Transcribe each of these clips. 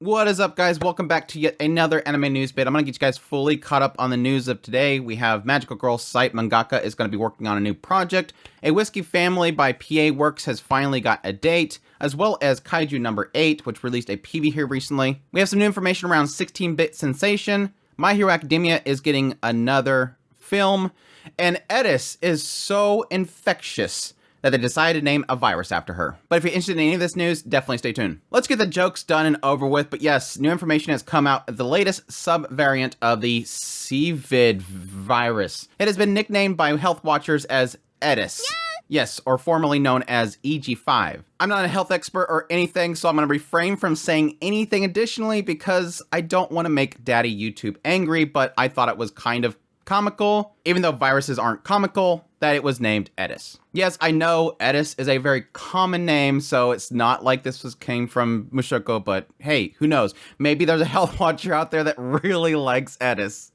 What is up, guys? Welcome back to yet another anime news bit. I'm going to get you guys fully caught up on the news of today. We have Magical Girl site mangaka is going to be working on a new project. A Whisky Family by PA Works has finally got a date, as well as Kaiju No. 8, which released a PV here recently. We have some new information around 16-bit Sensation. My Hero Academia is getting another film. And Edis is so infectious that they decided to name a virus after her. But if you're interested in any of this news, definitely stay tuned. Let's get the jokes done and over with. But yes, new information has come out of the latest sub-variant of the CVID virus. It has been nicknamed by health watchers as Edis. Yes, or formerly known as EG5. I'm not a health expert or anything, so I'm going to refrain from saying anything additionally because I don't want to make Daddy YouTube angry, but I thought it was kind of comical, even though viruses aren't comical, that it was named Edis. Yes, I know Edis is a very common name, so it's not like came from Mushoku, but hey, who knows? Maybe there's a health watcher out there that really likes Edis.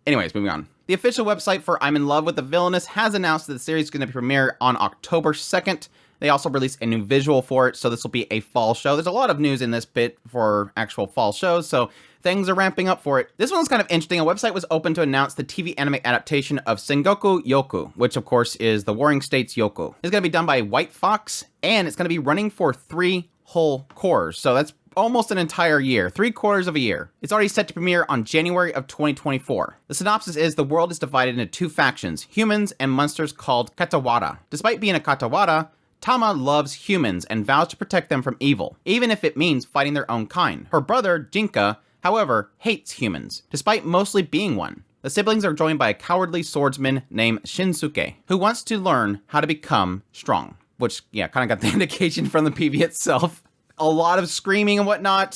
Anyways, moving on. The official website for I'm in Love with the Villainess has announced that the series is going to premiere on October 2nd. They also released a new visual for it, so this will be a fall show. There's a lot of news in this bit for actual fall shows, so things are ramping up for it. This one's kind of interesting. A website was open to announce the TV anime adaptation of Sengoku Yoku, which of course is the Warring States Yoku. It's going to be done by White Fox, and it's going to be running for 3 whole quarters, so that's almost an entire year, 3/4 of a year. It's already set to premiere on January of 2024. The synopsis is the world is divided into 2 factions, humans and monsters called Katawara. Despite being a Katawara, Tama loves humans and vows to protect them from evil, even if it means fighting their own kind. Her brother, Jinka, however, hates humans, despite mostly being one. The siblings are joined by a cowardly swordsman named Shinsuke, who wants to learn how to become strong. Which, yeah, kind of got the indication from the PV itself. A lot of screaming and whatnot,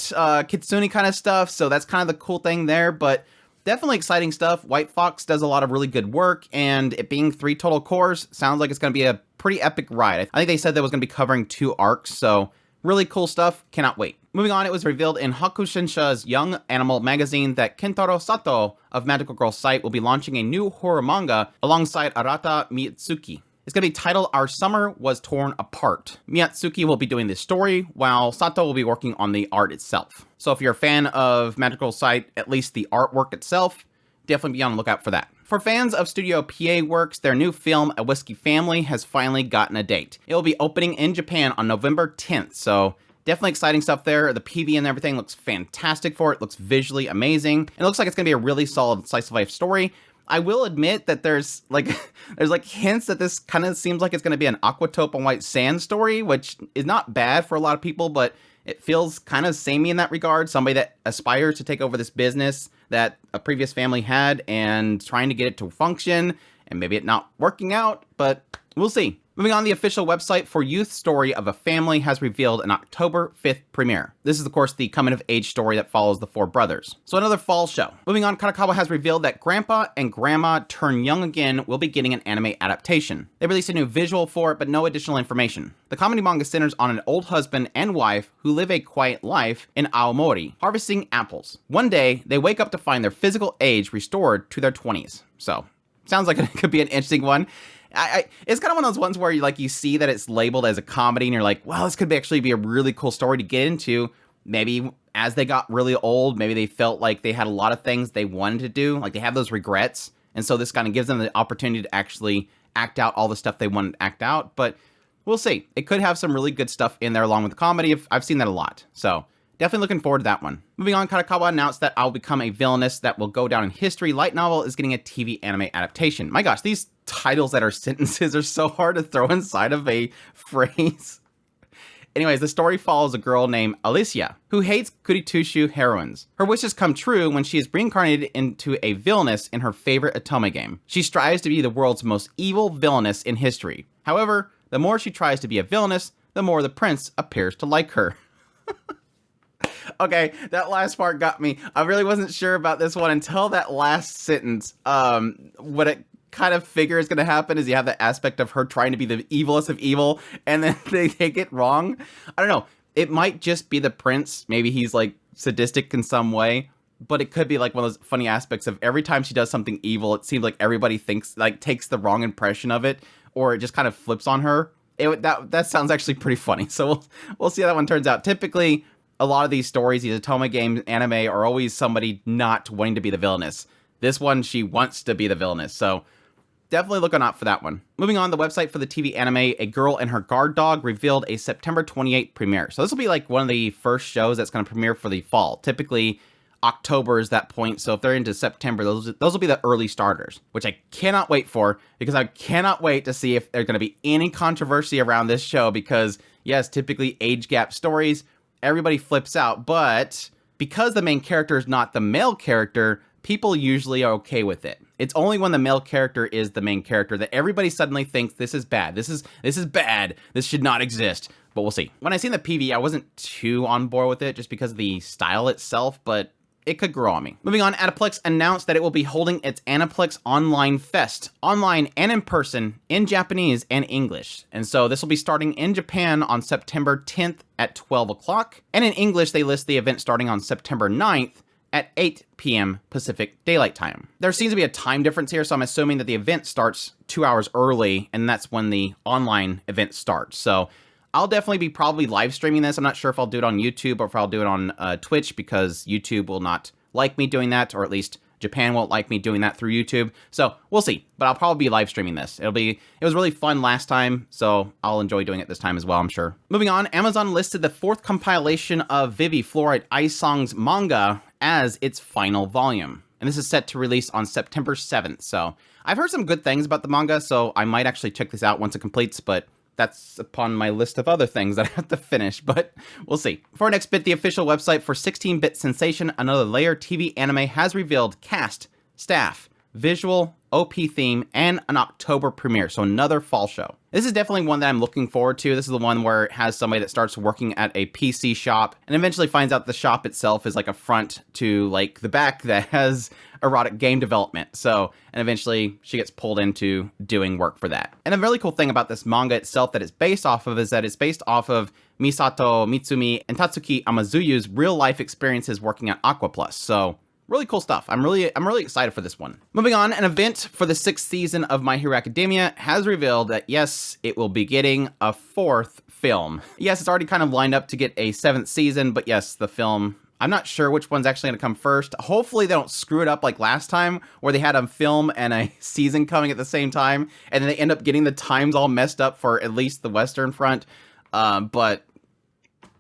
Kitsune kind of stuff, so that's kind of the cool thing there, but definitely exciting stuff. White Fox does a lot of really good work, and it being 3 total cores, sounds like it's going to be a pretty epic ride. I think they said that was going to be covering 2 arcs, so really cool stuff. Cannot wait. Moving on, it was revealed in Hakushinsha's Young Animal magazine that Kentaro Sato of Magical Girl site will be launching a new horror manga alongside Arata Miyatsuki. It's going to be titled Our Summer Was Torn Apart. Miyatsuki will be doing this story, while Sato will be working on the art itself. So if you're a fan of Magical site, at least the artwork itself, definitely be on the lookout for that. For fans of Studio PA Works, their new film, A Whisky Family, has finally gotten a date. It will be opening in Japan on November 10th, so definitely exciting stuff there. The PV and everything looks fantastic for it, looks visually amazing. It looks like it's going to be a really solid slice of life story. I will admit that there's hints that this kind of seems like it's going to be an Aquatope on White Sand story, which is not bad for a lot of people, but it feels kind of samey in that regard. Somebody that aspires to take over this business that a previous family had and trying to get it to function, and maybe it not working out, but we'll see. Moving on, the official website for Youth Story of a Family has revealed an October 5th premiere. This is, of course, the coming-of-age story that follows the 4 brothers. So another fall show. Moving on, Kanakawa has revealed that Grandpa and Grandma Turn Young Again will be getting an anime adaptation. They released a new visual for it, but no additional information. The comedy manga centers on an old husband and wife who live a quiet life in Aomori, harvesting apples. One day, they wake up to find their physical age restored to their 20s. So, sounds like it could be an interesting one. It's kind of one of those ones where you see that it's labeled as a comedy and you're like, well, this could actually be a really cool story to get into. Maybe as they got really old, maybe they felt like they had a lot of things they wanted to do, like they have those regrets. And so this kind of gives them the opportunity to actually act out all the stuff they wanted to act out. But we'll see. It could have some really good stuff in there along with the comedy. I've seen that a lot. So definitely looking forward to that one. Moving on, Kanakawa announced that I'll Become a Villainess that will go down in history light novel is getting a TV anime adaptation. My gosh, these titles that are sentences are so hard to throw inside of a phrase. Anyways, the story follows a girl named Alicia, who hates Kuritushu heroines. Her wishes come true when she is reincarnated into a villainess in her favorite Otome game. She strives to be the world's most evil villainess in history. However, the more she tries to be a villainess, the more the prince appears to like her. Okay, that last part got me. I really wasn't sure about this one until that last sentence. What it kind of figure is going to happen is you have the aspect of her trying to be the evilest of evil, and then they take it wrong. I don't know. It might just be the prince. Maybe he's like sadistic in some way, but it could be like one of those funny aspects of every time she does something evil, it seems like everybody takes the wrong impression of it, or it just kind of flips on her. That sounds actually pretty funny. So we'll see how that one turns out. Typically, a lot of these stories, these Otome games, anime, are always somebody not wanting to be the villainess. This one, she wants to be the villainess, so definitely looking out for that one. Moving on, the website for the TV anime A Girl and Her Guard Dog revealed a September 28th premiere. So this will be like one of the first shows that's going to premiere for the fall. Typically, October is that point, so if they're into September, those will be the early starters, which I cannot wait for, because I cannot wait to see if there's going to be any controversy around this show, because, yes, typically age gap stories, everybody flips out, but because the main character is not the male character, people usually are okay with it. It's only when the male character is the main character that everybody suddenly thinks this is bad. This is bad. This should not exist. But we'll see. When I seen the PV, I wasn't too on board with it just because of the style itself, but it could grow on me. Moving on, Aniplex announced that it will be holding its Aniplex Online Fest, online and in person, in Japanese and English. And so this will be starting in Japan on September 10th at 12 o'clock. And in English, they list the event starting on September 9th at 8 p.m. Pacific Daylight Time. There seems to be a time difference here, so I'm assuming that the event starts 2 hours early, and that's when the online event starts. So I'll definitely be probably live streaming this. I'm not sure if I'll do it on YouTube or if I'll do it on Twitch, because YouTube will not like me doing that, or at least Japan won't like me doing that through YouTube. So we'll see, but I'll probably be live streaming this. It was really fun last time, so I'll enjoy doing it this time as well, I'm sure. Moving on, Amazon listed the 4th compilation of Vivi Fluoride Ice Songs Manga as its final volume. And this is set to release on September 7th. So I've heard some good things about the manga, so I might actually check this out once it completes, but that's upon my list of other things that I have to finish, but we'll see. For our next bit, the official website for 16-bit sensation Another Layer TV anime has revealed cast, staff, visual, OP theme, and an October premiere, so another fall show. This is definitely one that I'm looking forward to. This is the one where it has somebody that starts working at a PC shop and eventually finds out the shop itself is like a front to like the back that has erotic game development. So, and eventually she gets pulled into doing work for that. And a really cool thing about this manga itself that it's based off of is that it's based off of Misato Mitsumi and Tatsuki Amazuyu's real life experiences working at Aqua Plus. So really cool stuff. I'm really excited for this one. Moving on, an event for the 6th season of My Hero Academia has revealed that yes, it will be getting a 4th film. Yes, it's already kind of lined up to get a 7th season, but yes, the film, I'm not sure which one's actually going to come first. Hopefully they don't screw it up like last time, where they had a film and a season coming at the same time, and then they end up getting the times all messed up for at least the Western front. But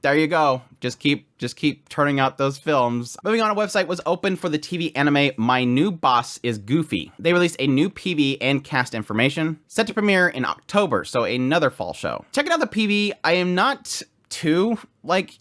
there you go. Just keep turning out those films. Moving on, a website was open for the TV anime My New Boss is Goofy. They released a new PV and cast information, set to premiere in October, so another fall show. Checking out the PV, I am not too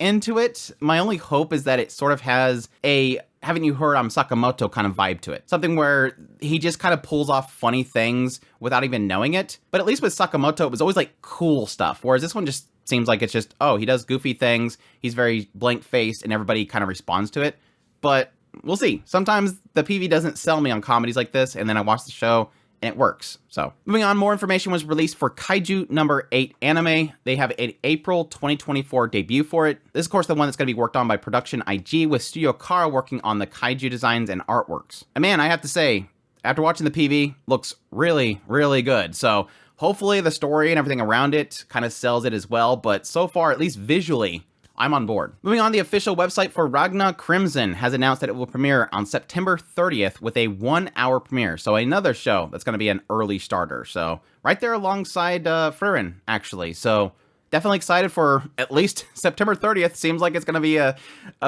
into it. My only hope is that it sort of has a haven't you heard Sakamoto kind of vibe to it. Something where he just kind of pulls off funny things without even knowing it. But at least with Sakamoto, it was always like cool stuff, whereas this one just seems like it's just, oh, he does goofy things, he's very blank-faced, and everybody kind of responds to it. But we'll see. Sometimes the PV doesn't sell me on comedies like this, and then I watch the show, and it works. So, moving on, more information was released for Kaiju No. 8 anime. They have an April 2024 debut for it. This is, of course, the one that's going to be worked on by Production IG, with Studio Kara working on the Kaiju designs and artworks. And man, I have to say, after watching the PV, looks really, really good. So, hopefully the story and everything around it kind of sells it as well, but so far, at least visually, I'm on board. Moving on, the official website for Ragnarok Crimson has announced that it will premiere on September 30th with a 1-hour premiere, so another show that's going to be an early starter. So right there alongside Frieren, actually. So definitely excited for at least September 30th. Seems like it's going to be a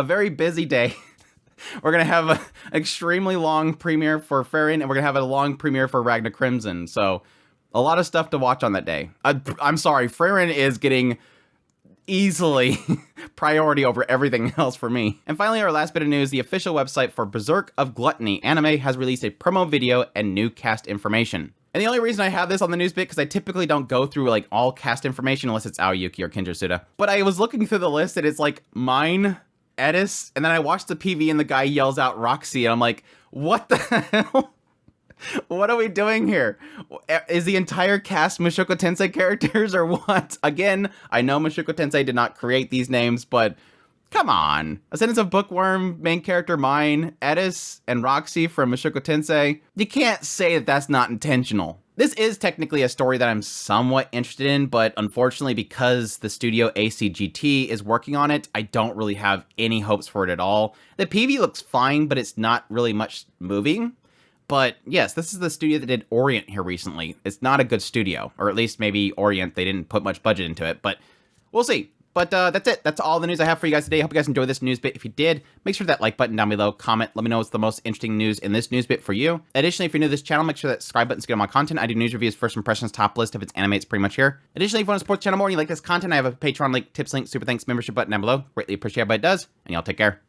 very busy day. We're going to have an extremely long premiere for Frieren, and we're going to have a long premiere for Ragnarok Crimson. So a lot of stuff to watch on that day. I'm sorry, Frieren is getting easily priority over everything else for me. And finally, our last bit of news, the official website for Berserk of Gluttony anime has released a promo video and new cast information. And the only reason I have this on the news bit, because I typically don't go through like all cast information unless it's Aoyuki or Kenjiro Suda. But I was looking through the list and it's like mine, Edis, and then I watched the PV and the guy yells out Roxy, and I'm like, what the hell? What are we doing here? Is the entire cast Mushoku Tensei characters or what? Again, I know Mushoku Tensei did not create these names, but come on. A Sentence of Bookworm, main character mine, Edis, and Roxy from Mushoku Tensei. You can't say that that's not intentional. This is technically a story that I'm somewhat interested in, but unfortunately, because the studio ACGT is working on it, I don't really have any hopes for it at all. The PV looks fine, but it's not really much moving. But yes, this is the studio that did Orient here recently. It's not a good studio, or at least maybe Orient, they didn't put much budget into it, but we'll see. But that's it. That's all the news I have for you guys today. I hope you guys enjoyed this news bit. If you did, make sure that like button down below, comment, let me know what's the most interesting news in this news bit for you. Additionally, if you're new to this channel, make sure that subscribe button's good on my content. I do news reviews, first impressions, top list. If it's anime, it's pretty much here. Additionally, if you want to support the channel more and you like this content, I have a Patreon link, tips link, super thanks, membership button down below. Greatly appreciate everybody does, and y'all take care.